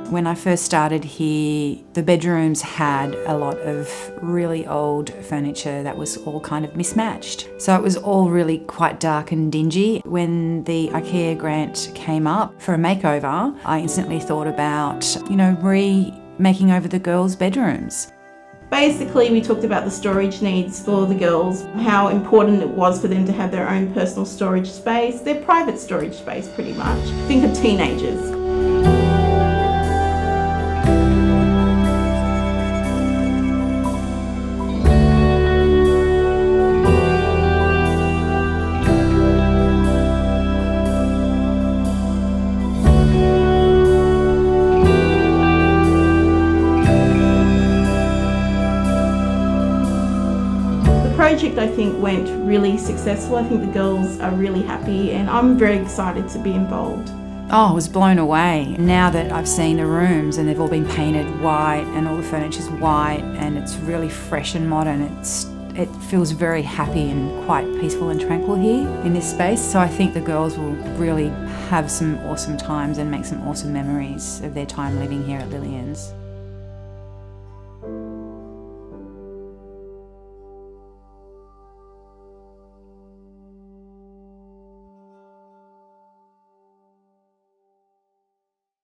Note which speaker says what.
Speaker 1: When I first started here, the bedrooms had a lot of really old furniture that was all kind of mismatched. So it was all really quite dark and dingy. When the IKEA grant came up for a makeover, I instantly thought about, making over the girls' bedrooms.
Speaker 2: Basically, we talked about the storage needs for the girls, how important it was for them to have their own personal storage space, their private storage space pretty much. Think of teenagers. The project, I think, went really successful. I think the girls are really happy and I'm very excited to be involved.
Speaker 1: Oh, I was blown away. Now that I've seen the rooms and they've all been painted white and all the furniture's white and it's really fresh and modern, it feels very happy and quite peaceful and tranquil here in this space. So I think the girls will really have some awesome times and make some awesome memories of their time living here at Lillian's.